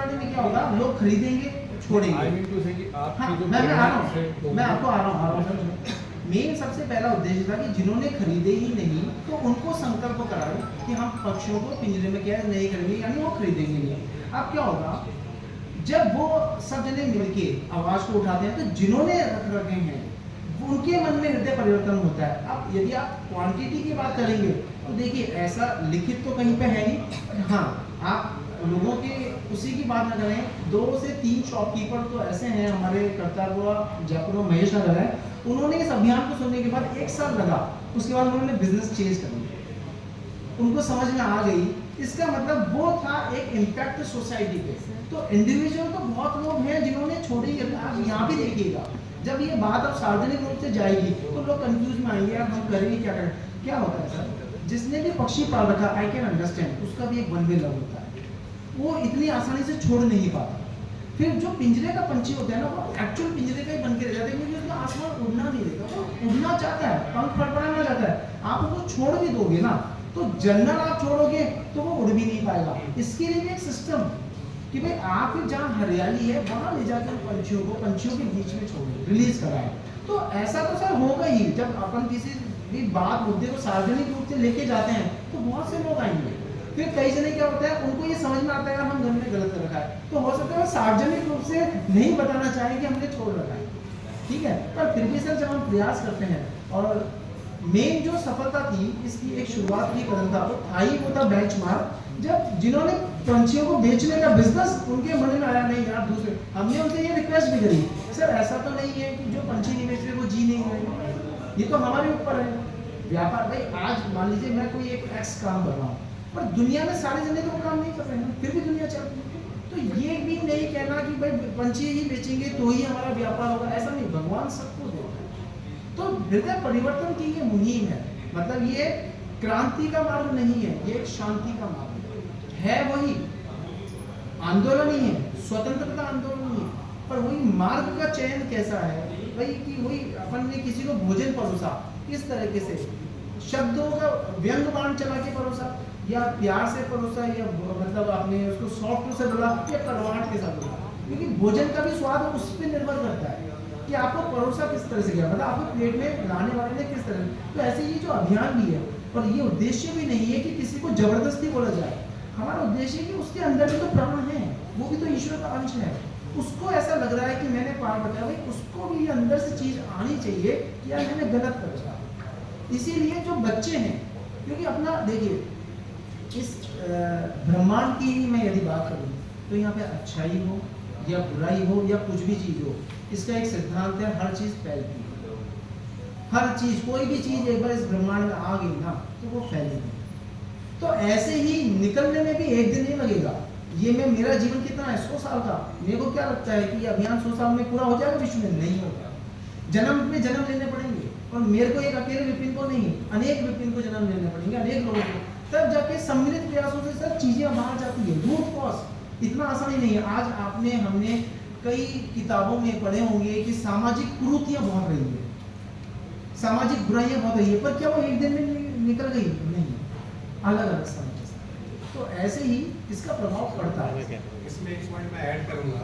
प्रणाली में क्या होगा, लोग खरीदेंगे छोड़ेंगे। I mean to say कि आपकी हाँ, जो मैं आ रहा benefit हूँ, मैं आपको आ रहा हूँ। मेन सबसे पहला उद्देश्य था कि जिन्होंने खरीदे ही नहीं तो उनको संकल्प कराए कि हम पक्षियों को पिंजरे में क्या नहीं करेंगे, यानी वो खरीदेंगे नहीं। अब क्या होगा, जब वो सब जने मिलके आवाज को उठाते हैं तो जिन्होंने रख रखे हैं उनके मन में हृदय परिवर्तन होता है। अब यदि आप क्वांटिटी की बात करेंगे तो देखिए ऐसा लिखित तो कहीं पे है नहीं, हाँ आप लोगों के उसी की बात न करें, 2 से 3 शॉपकीपर तो ऐसे हैं हमारे करतारपुरा जयपुर में महेश नगर है, उन्होंने इस अभियान को सुनने के बाद 1 साल लगा, उसके बाद उन्होंने बिजनेस चेंज कर लिया, उनको समझ में आ गई। इसका मतलब वो था एक इम्पैक्ट सोसाइटी पे। तो इंडिविजुअल तो बहुत लोग हैं जिन्होंने छोड़ी। आप यहाँ भी देखिएगा, जब ये बात अब सार्वजनिक रूप से जाएगी तो लोग कंफ्यूज में आएंगे, यार हम करेंगे क्या करें। क्या होता है सर, जिसने भी पक्षी पाल रखा, आई कैन अंडरस्टैंड, उसका भी एक वन वे लव होता है, वो इतनी आसानी से छोड़ नहीं पाता। फिर जो पिंजरे का पंछी होता है ना, वो एक्चुअल पिंजरे का ही बन के रह जाता है, क्योंकि उसका आसमान उड़ना नहीं देता, वो उड़ना चाहता है, पंख फड़फड़ाना चाहता है। आप उसको छोड़ भी दोगे ना, तो जनरल आप छोड़ोगे तो वो उड़ भी नहीं पाएगा। इसके लिए भी एक सिस्टम कि भाई आप जहाँ हरियाली है वहाँ ले जाकर पंछियों के बीच में छोड़ो, रिलीज कराए। तो ऐसा तो सर होगा ही, जब अपन किसी भी बात मुद्दे को सार्वजनिक रूप से लेके जाते हैं तो बहुत से लोग आएंगे। फिर कई जने क्या होता है, उनको ये समझ में आता है हम घर में गलत रखा है, तो हो सकता है सार्वजनिक रूप से नहीं बताना चाहें कि हमने छोड़ रखा है, ठीक है। पर फिर भी सर जब हम प्रयास करते हैं, और मेन जो सफलता थी इसकी एक शुरुआत की कदम था, वो था ही वो था बेंचमार्क। जब जिन्होंने पंछियों को बेचने का बिजनेस उनके मन में आया, नहीं यार दूसरे, हमने उनसे ये रिक्वेस्ट भी करी, सर ऐसा तो नहीं है कि जो पंछी नहीं बेच रहे वो जी नहीं रहे, ये तो हमारे ऊपर है व्यापार। भाई आज मान लीजिए मैं कोई एक एक्स काम कर रहा हूँ, पर दुनिया में सारे जने तो काम नहीं कर रहे हैं, फिर भी दुनिया चल रही है। तो ये भी नहीं कहना कि भाई पंछी ही बेचेंगे तो ही हमारा व्यापार होगा, ऐसा नहीं, भगवान सबको देता है। तो हृदय परिवर्तन की ये मुहिम है, मतलब ये क्रांति का मार्ग नहीं है, ये एक शांति का मार्ग है। वही आंदोलन ही है, स्वतंत्रता आंदोलन नहीं है, पर वही मार्ग का चयन कैसा है भाई, कि वही अपन ने किसी को भोजन परोसा, किस तरीके से शब्दों का व्यंग बाण चला के परोसा, या प्यार से परोसा, या मतलब आपने उसको सॉफ्ट से बोला या कड़वाहट के साथ बोला, क्योंकि भोजन का भी स्वाद उस पर निर्भर करता है कि आपको परोसा किस तरह से किया, मतलब आपको प्लेट में लाने वाले ने किस तरह। तो ऐसे ये जो अभियान भी है, और ये उद्देश्य भी नहीं है कि किसी को जबरदस्ती बोला जाए, हमारा उद्देश्य है कि उसके अंदर भी तो प्राण है, वो भी तो ईश्वर का अंश है, उसको ऐसा लग रहा है कि मैंने पार बताया, भाई उसको भी अंदर से चीज आनी चाहिए कि यार मैंने गलत कर दिया। इसीलिए जो बच्चे हैं, क्योंकि अपना देखिए इस ब्रह्मांड की ही मैं यदि बात करूं तो यहाँ पे अच्छाई हो या बुराई हो या कुछ भी चीज हो, इसका एक सिद्धांत है, हर चीज फैलती है, हर चीज, कोई भी चीज एक बार इस ब्रह्मांड में आ गई ना तो वो फैलेगी। तो ऐसे ही निकलने में भी एक दिन नहीं लगेगा। ये मैं, मेरा जीवन कितना है, 100 साल का, मेरे को क्या लगता है कि ये अभियान 100 साल में पूरा हो जाएगा, विश्व में नहीं होगा, जन्म पे जन्म लेने पड़ेंगे, और मेरे को एक अकेले विपिन को नहीं, अनेक विपिन को जन्म लेने पड़ेंगे, अनेक लोगों को, तब जाके सम्मिलित प्रयासों से सब चीजें बाहर जाती है। रूट कॉज इतना आसानी नहीं है। आज आपने हमने कई किताबों में पढ़े होंगे कि सामाजिक कुरीतियां बहुत रही है, सामाजिक बुराइयां बहुत रही है, पर क्या वो एक दिन में निकल गई? नहीं, अलग अलग समय। तो ऐसे ही इसका प्रभाव पड़ता है। इसमें एक पॉइंट मैं ऐड करूंगा